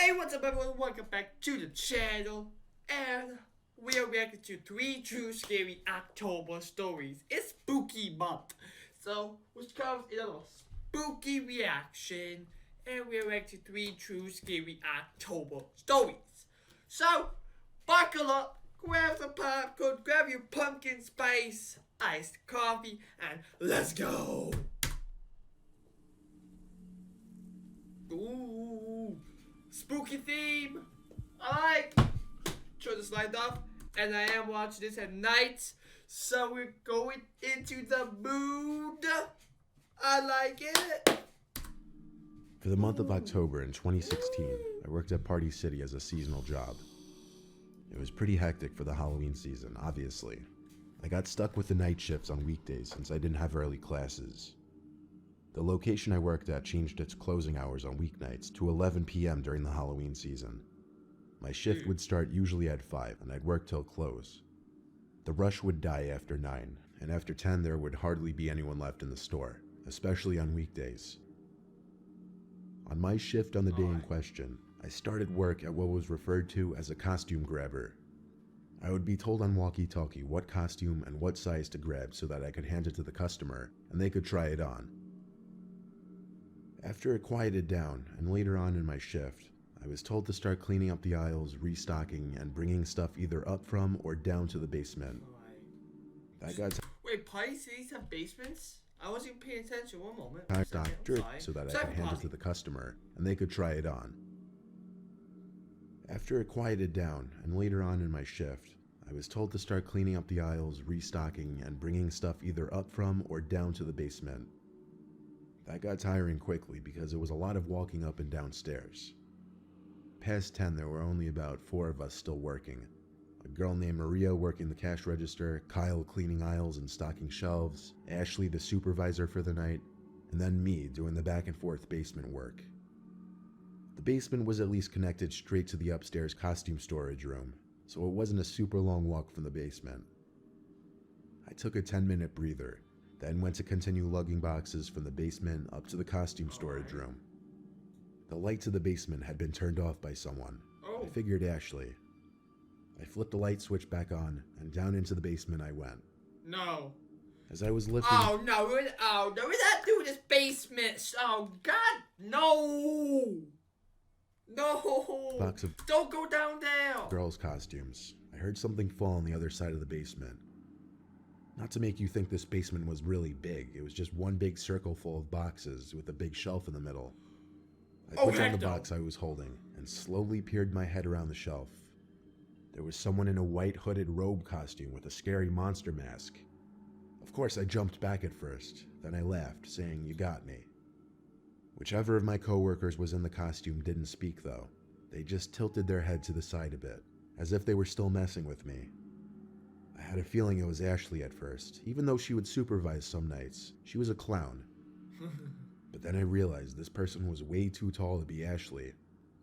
Hey, what's up everyone? Welcome back to the channel. And we are reacting to 3 true scary October stories. It's spooky month. So, which comes in a little spooky reaction. And we're reacting to 3 true scary October stories. So, buckle up, grab some popcorn, grab your pumpkin spice, iced coffee, and let's go! Ooh, spooky theme. I like. Turn the slide off, and I am watching this at night, so we're going into the mood. I like it. For the month of October in 2016, I worked at Party City as a seasonal job. It was pretty hectic for the Halloween season, obviously. I got stuck with the night shifts on weekdays since I didn't have early classes. The location I worked at changed its closing hours on weeknights to 11 p.m. during the Halloween season. My shift would start usually at 5 and I'd work till close. The rush would die after 9, and after 10 there would hardly be anyone left in the store, especially on weekdays. On my shift on the day in question, I started work at what was referred to as a costume grabber. I would be told on walkie-talkie what costume and what size to grab so that I could hand it to the customer and they could try it on. After it quieted down, and later on in my shift, I was told to start cleaning up the aisles, restocking, and bringing stuff either up from or down to the basement. That got Wait, Party Cities have basements? I wasn't even paying attention. One moment. so that I could hand it to the customer, and they could try it on. After it quieted down, and later on in my shift, I was told to start cleaning up the aisles, restocking, and bringing stuff either up from or down to the basement. That got tiring quickly because it was a lot of walking up and down stairs. Past 10, there were only about 4 of us still working. A girl named Maria working the cash register, Kyle cleaning aisles and stocking shelves, Ashley the supervisor for the night, and then me doing the back and forth basement work. The basement was at least connected straight to the upstairs costume storage room, so it wasn't a super long walk from the basement. I took a 10-minute breather, then went to continue lugging boxes from the basement up to the costume storage room. The lights of the basement had been turned off by someone. I figured Ashley. I flipped the light switch back on, and down into the basement I went. No. As I was lifting... Oh no, we're not doing this basement. Oh God, no. No. Box of Don't go down there. girls' costumes, I heard something fall on the other side of the basement. Not to make you think this basement was really big, it was just one big circle full of boxes with a big shelf in the middle. I put down the box I was holding and slowly peered my head around the shelf. There was someone in a white hooded robe costume with a scary monster mask. Of course I jumped back at first, then I laughed, saying, "You got me." Whichever of my coworkers was in the costume didn't speak though. They just tilted their head to the side a bit, as if they were still messing with me. I had a feeling it was Ashley at first, even though she would supervise some nights. She was a clown. But then I realized this person was way too tall to be Ashley,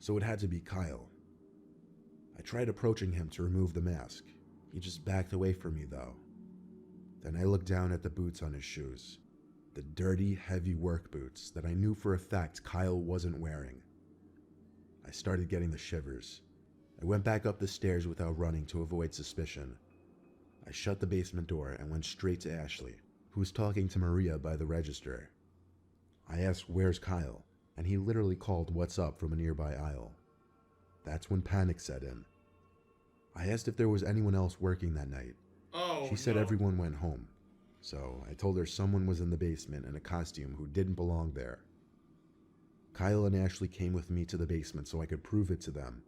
so it had to be Kyle. I tried approaching him to remove the mask. He just backed away from me though. Then I looked down at the boots on his shoes. The dirty, heavy work boots that I knew for a fact Kyle wasn't wearing. I started getting the shivers. I went back up the stairs without running to avoid suspicion. I shut the basement door and went straight to Ashley, who was talking to Maria by the register. I asked, "Where's Kyle?" and he literally called "What's up" from a nearby aisle. That's when panic set in. I asked if there was anyone else working that night. She said everyone went home, so I told her someone was in the basement in a costume who didn't belong there. Kyle and Ashley came with me to the basement so I could prove it to them.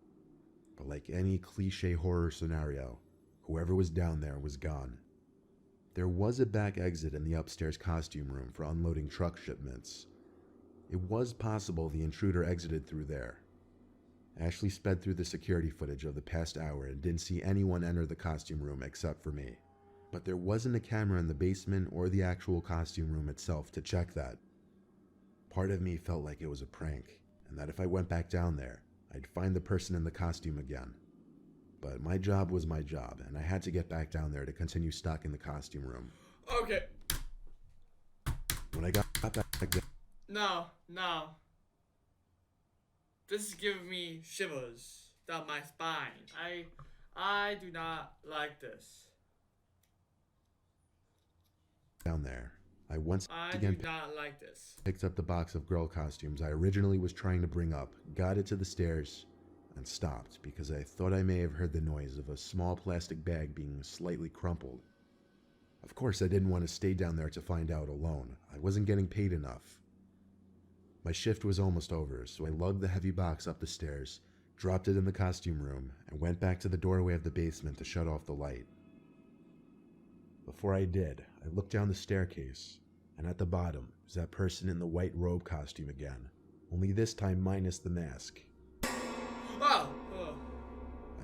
But like any cliche horror scenario, whoever was down there was gone. There was a back exit in the upstairs costume room for unloading truck shipments. It was possible the intruder exited through there. Ashley sped through the security footage of the past hour and didn't see anyone enter the costume room except for me. But there wasn't a camera in the basement or the actual costume room itself to check that. Part of me felt like it was a prank, and that if I went back down there, I'd find the person in the costume again. But my job was my job, and I had to get back down there to continue stocking the costume room. Okay. When I got back there... No. This is giving me shivers down my spine. I do not like this. Down there, I once I again do not like this. picked up the box of girl costumes I originally was trying to bring up, got it to the stairs, and stopped because I thought I may have heard the noise of a small plastic bag being slightly crumpled. Of course, I didn't want to stay down there to find out alone. I wasn't getting paid enough. My shift was almost over, so I lugged the heavy box up the stairs, dropped it in the costume room, and went back to the doorway of the basement to shut off the light. Before I did, I looked down the staircase, and at the bottom was that person in the white robe costume again, only this time minus the mask. Oh!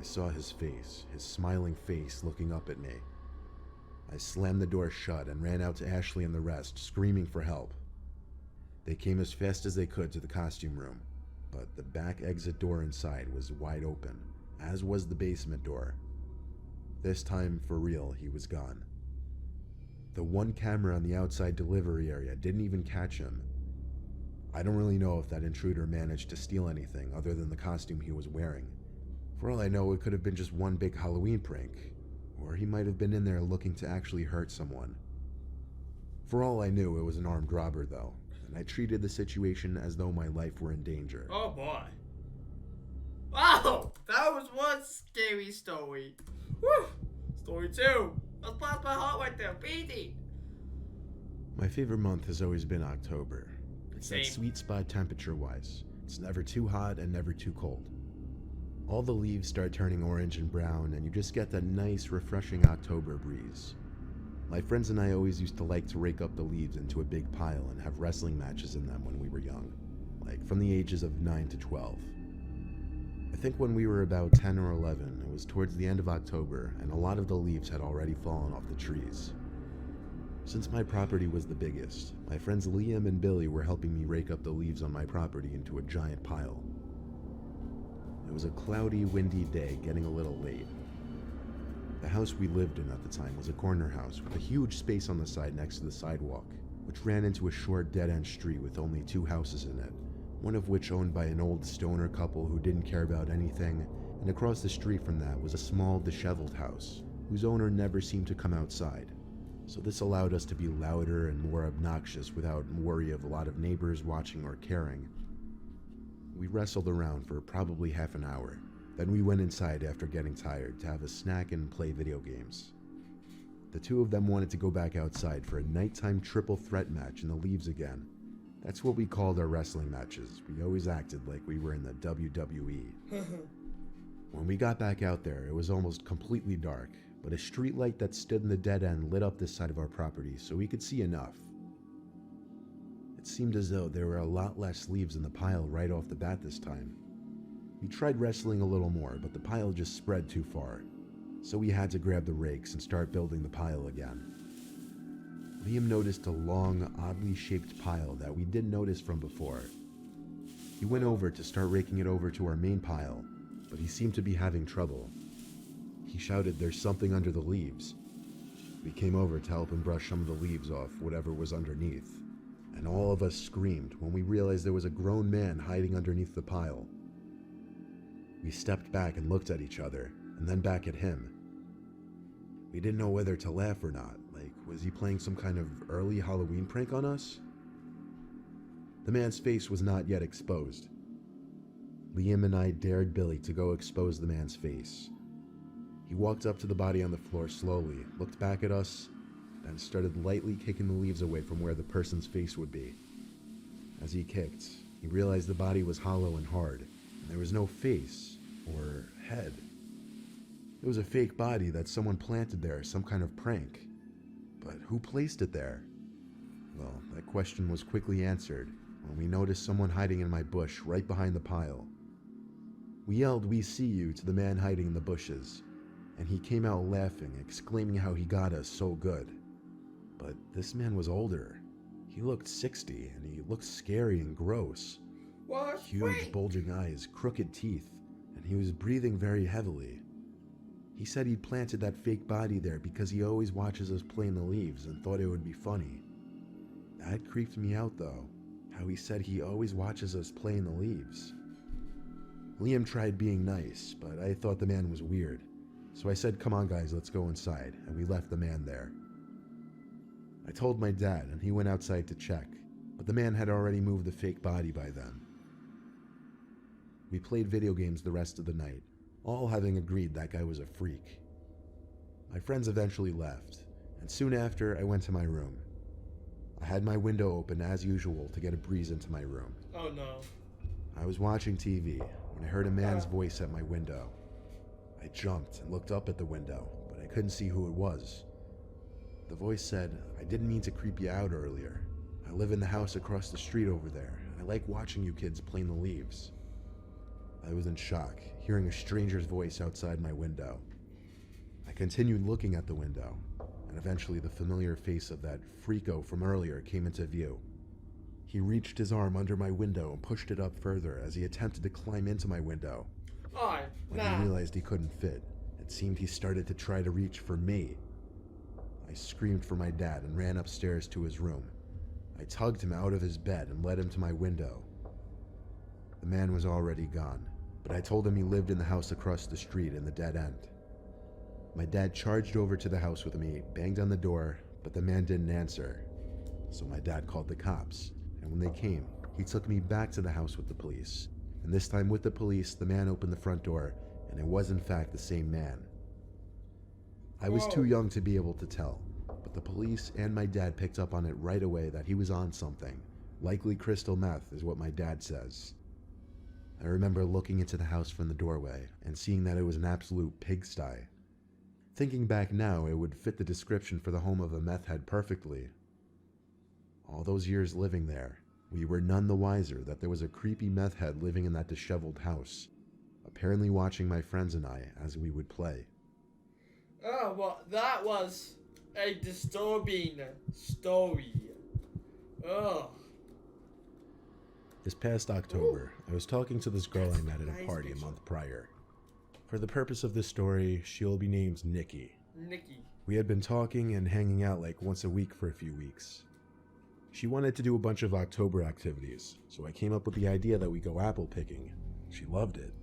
I saw his face, his smiling face looking up at me. I slammed the door shut and ran out to Ashley and the rest, screaming for help. They came as fast as they could to the costume room, but the back exit door inside was wide open, as was the basement door. This time, for real, he was gone. The one camera on the outside delivery area didn't even catch him. I don't really know if that intruder managed to steal anything other than the costume he was wearing. For all I know, it could have been just one big Halloween prank, or he might have been in there looking to actually hurt someone. For all I knew, it was an armed robber though, and I treated the situation as though my life were in danger. Oh boy. Wow! That was one scary story. Woo! Story 2. Let's blast my heart right there, beating. My favorite month has always been October. It's Same. that sweet spot temperature-wise. It's never too hot and never too cold. All the leaves start turning orange and brown, and you just get that nice, refreshing October breeze. My friends and I always used to like to rake up the leaves into a big pile and have wrestling matches in them when we were young, like from the ages of 9 to 12. I think when we were about 10 or 11, it was towards the end of October, and a lot of the leaves had already fallen off the trees. Since my property was the biggest, my friends Liam and Billy were helping me rake up the leaves on my property into a giant pile. It was a cloudy, windy day, getting a little late. The house we lived in at the time was a corner house with a huge space on the side next to the sidewalk, which ran into a short dead-end street with only 2 houses in it, one of which owned by an old stoner couple who didn't care about anything, and across the street from that was a small, disheveled house, whose owner never seemed to come outside. So this allowed us to be louder and more obnoxious without worry of a lot of neighbors watching or caring. We wrestled around for probably half an hour. Then we went inside after getting tired to have a snack and play video games. The 2 of them wanted to go back outside for a nighttime triple threat match in the leaves again. That's what we called our wrestling matches. We always acted like we were in the WWE. When we got back out there, it was almost completely dark, but a street light that stood in the dead end lit up this side of our property so we could see enough. It seemed as though there were a lot less leaves in the pile right off the bat this time. We tried wrestling a little more, but the pile just spread too far, so we had to grab the rakes and start building the pile again. Liam noticed a long, oddly shaped pile that we didn't notice from before. He went over to start raking it over to our main pile, but he seemed to be having trouble. He shouted, "There's something under the leaves." We came over to help him brush some of the leaves off whatever was underneath, and all of us screamed when we realized there was a grown man hiding underneath the pile. We stepped back and looked at each other, and then back at him. We didn't know whether to laugh or not. Like, was he playing some kind of early Halloween prank on us? The man's face was not yet exposed. Liam and I dared Billy to go expose the man's face. He walked up to the body on the floor slowly, looked back at us, then started lightly kicking the leaves away from where the person's face would be. As he kicked, he realized the body was hollow and hard, and there was no face or head. It was a fake body that someone planted there, some kind of prank. But who placed it there? Well, that question was quickly answered when we noticed someone hiding in my bush right behind the pile. We yelled, "We see you," to the man hiding in the bushes, and he came out laughing, exclaiming how he got us so good. But this man was older. He looked 60, and he looked scary and gross. What? Huge bulging eyes, crooked teeth, and he was breathing very heavily. He said he'd planted that fake body there because he always watches us play in the leaves and thought it would be funny. That creeped me out though, how he said he always watches us play in the leaves. Liam tried being nice, but I thought the man was weird. So I said, "Come on guys, let's go inside," and we left the man there. I told my dad, and he went outside to check, but the man had already moved the fake body by then. We played video games the rest of the night, all having agreed that guy was a freak. My friends eventually left, and soon after I went to my room. I had my window open as usual to get a breeze into my room. Oh no. I was watching TV when I heard a man's voice at my window. I jumped and looked up at the window, but I couldn't see who it was. The voice said, "I didn't mean to creep you out earlier. I live in the house across the street over there, and I like watching you kids play in the leaves." I was in shock, hearing a stranger's voice outside my window. I continued looking at the window, and eventually the familiar face of that freako from earlier came into view. He reached his arm under my window and pushed it up further as he attempted to climb into my window. When he realized he couldn't fit, it seemed he started to try to reach for me. I screamed for my dad and ran upstairs to his room. I tugged him out of his bed and led him to my window. The man was already gone, but I told him he lived in the house across the street in the dead end. My dad charged over to the house with me, banged on the door, but the man didn't answer. So my dad called the cops, and when they came, he took me back to the house with the police. And this time with the police, the man opened the front door, and it was in fact the same man. I was too young to be able to tell, but the police and my dad picked up on it right away that he was on something. Likely crystal meth is what my dad says. I remember looking into the house from the doorway and seeing that it was an absolute pigsty. Thinking back now, it would fit the description for the home of a meth head perfectly. All those years living there, we were none the wiser that there was a creepy meth head living in that disheveled house, apparently watching my friends and I as we would play. Oh, well, that was a disturbing story. Ugh. This past October, I was talking to this girl I met at a party a month prior. For the purpose of this story, she'll be named Nikki. We had been talking and hanging out like once a week for a few weeks. She wanted to do a bunch of October activities, so I came up with the idea that we go apple picking. She loved it.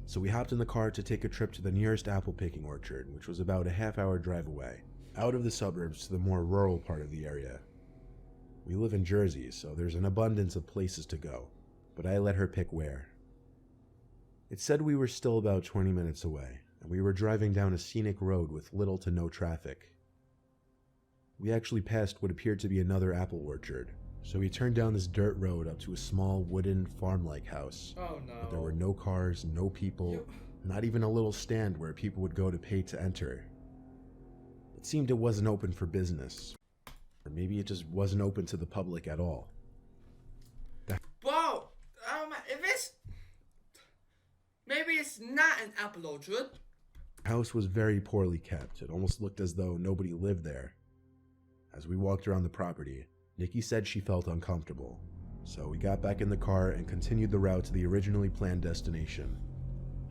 So we hopped in the car to take a trip to the nearest apple picking orchard, which was about a half-hour drive away, out of the suburbs to the more rural part of the area. We live in Jersey, so there's an abundance of places to go, but I let her pick where. It said we were still about 20 minutes away, and we were driving down a scenic road with little to no traffic. We actually passed what appeared to be another apple orchard, so we turned down this dirt road up to a small wooden farm-like house. Oh no. But there were no cars, no people, not even a little stand where people would go to pay to enter. It seemed it wasn't open for business. Or maybe it just wasn't open to the public at all. Whoa! If it's... Maybe it's not an apple orchard. The house was very poorly kept. It almost looked as though nobody lived there. As we walked around the property, Nikki said she felt uncomfortable. So we got back in the car and continued the route to the originally planned destination.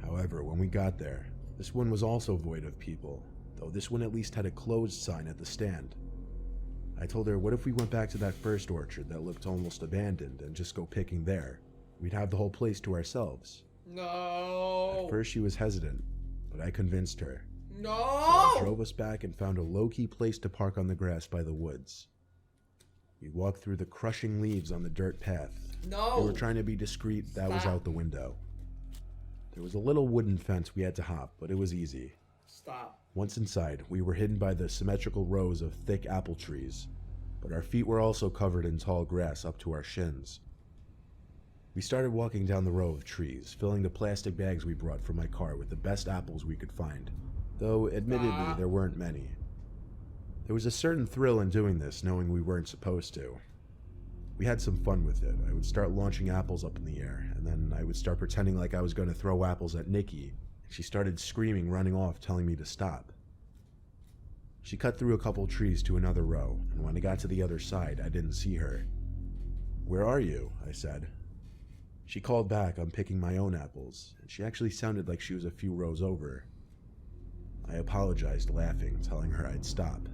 However, when we got there, this one was also void of people, though this one at least had a closed sign at the stand. I told her, what if we went back to that first orchard that looked almost abandoned and just go picking there? We'd have the whole place to ourselves. No. At first she was hesitant, but I convinced her. No. So I drove us back and found a low-key place to park on the grass by the woods. We walked through the crushing leaves on the dirt path. No. We were trying to be discreet, that was out the window. There was a little wooden fence we had to hop, but it was easy. Stop. Once inside, we were hidden by the symmetrical rows of thick apple trees, but our feet were also covered in tall grass up to our shins. We started walking down the row of trees, filling the plastic bags we brought from my car with the best apples we could find, though admittedly there weren't many. There was a certain thrill in doing this, knowing we weren't supposed to. We had some fun with it. I would start launching apples up in the air, and then I would start pretending like I was going to throw apples at Nikki. She started screaming, running off, telling me to stop. She cut through a couple trees to another row, and when I got to the other side, I didn't see her. "Where are you?" I said. She called back, "I'm picking my own apples," and she actually sounded like she was a few rows over. I apologized, laughing, telling her I'd stop,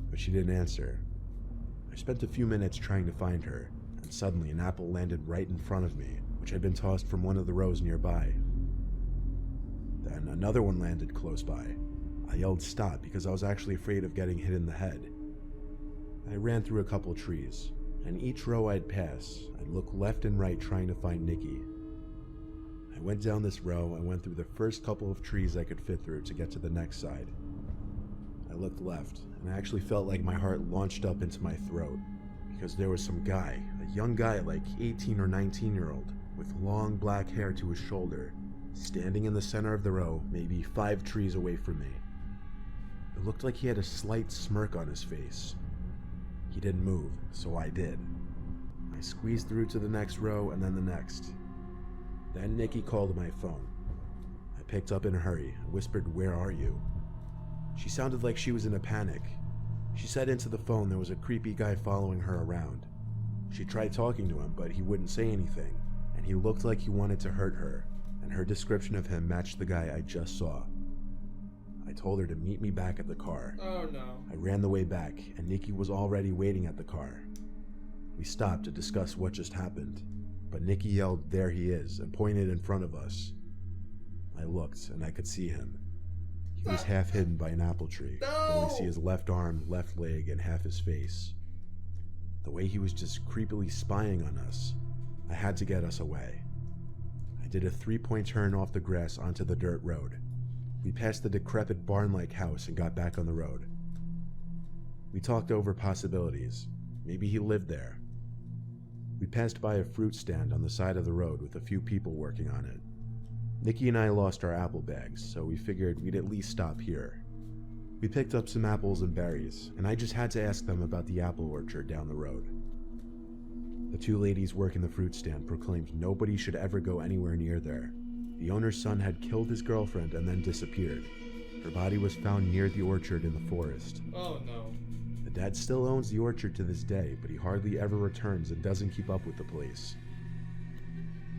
but she didn't answer. I spent a few minutes trying to find her, and suddenly an apple landed right in front of me, which had been tossed from one of the rows nearby. another one landed close by. I yelled stop because I was actually afraid of getting hit in the head. I ran through a couple trees, and each row I'd pass, I'd look left and right trying to find Nikki. I went down this row and went through the first couple of trees I could fit through to get to the next side. I looked left, and I actually felt like my heart launched up into my throat, because there was some guy, a young guy like 18 or 19-year-old, with long black hair to his shoulder, standing in the center of the row, maybe 5 trees away from me. It looked like he had a slight smirk on his face. He didn't move, so I did. I squeezed through to the next row and then the next. Then Nikki called my phone. I picked up in a hurry and whispered, "Where are you?" She sounded like she was in a panic. She said into the phone there was a creepy guy following her around. She tried talking to him, but he wouldn't say anything, and he looked like he wanted to hurt her, and her description of him matched the guy I just saw. I told her to meet me back at the car. Oh no. I ran the way back, and Nikki was already waiting at the car. We stopped to discuss what just happened, but Nikki yelled, "There he is," and pointed in front of us. I looked, and I could see him. He was half hidden by an apple tree. No! I could only see his left arm, left leg, and half his face. The way he was just creepily spying on us, I had to get us away. I did a 3-point turn off the grass onto the dirt road. We passed the decrepit barn-like house and got back on the road. We talked over possibilities. Maybe he lived there. We passed by a fruit stand on the side of the road with a few people working on it. Nikki and I lost our apple bags, so we figured we'd at least stop here. We picked up some apples and berries, and I just had to ask them about the apple orchard down the road. The 2 ladies working the fruit stand proclaimed nobody should ever go anywhere near there. The owner's son had killed his girlfriend and then disappeared. Her body was found near the orchard in the forest. Oh no. The dad still owns the orchard to this day, but he hardly ever returns and doesn't keep up with the place.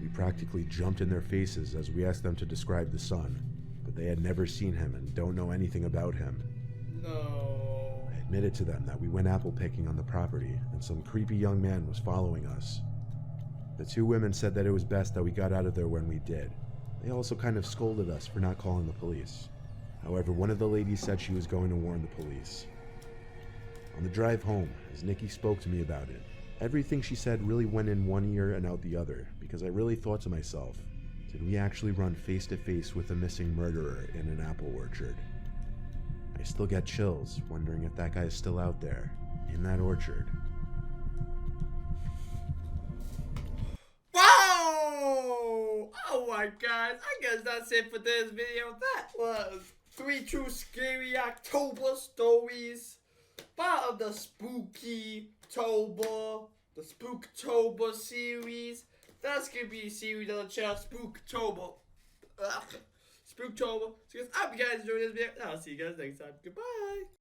We practically jumped in their faces as we asked them to describe the son, but they had never seen him and don't know anything about him. No. I admitted to them that we went apple picking on the property and some creepy young man was following us. The 2 women said that it was best that we got out of there when we did. They also kind of scolded us for not calling the police. However, one of the ladies said she was going to warn the police. On the drive home, as Nikki spoke to me about it, everything she said really went in one ear and out the other, because I really thought to myself, did we actually run face to face with a missing murderer in an apple orchard? I still get chills, wondering if that guy is still out there, in that orchard. Whoa! Oh my god, I guess that's it for this video. That was 3 true scary October stories. Part of the Spooktober series. That's gonna be a series on the channel, Spooktober. Spooktober. So guys, I hope you guys enjoyed this video, and I'll see you guys next time. Goodbye.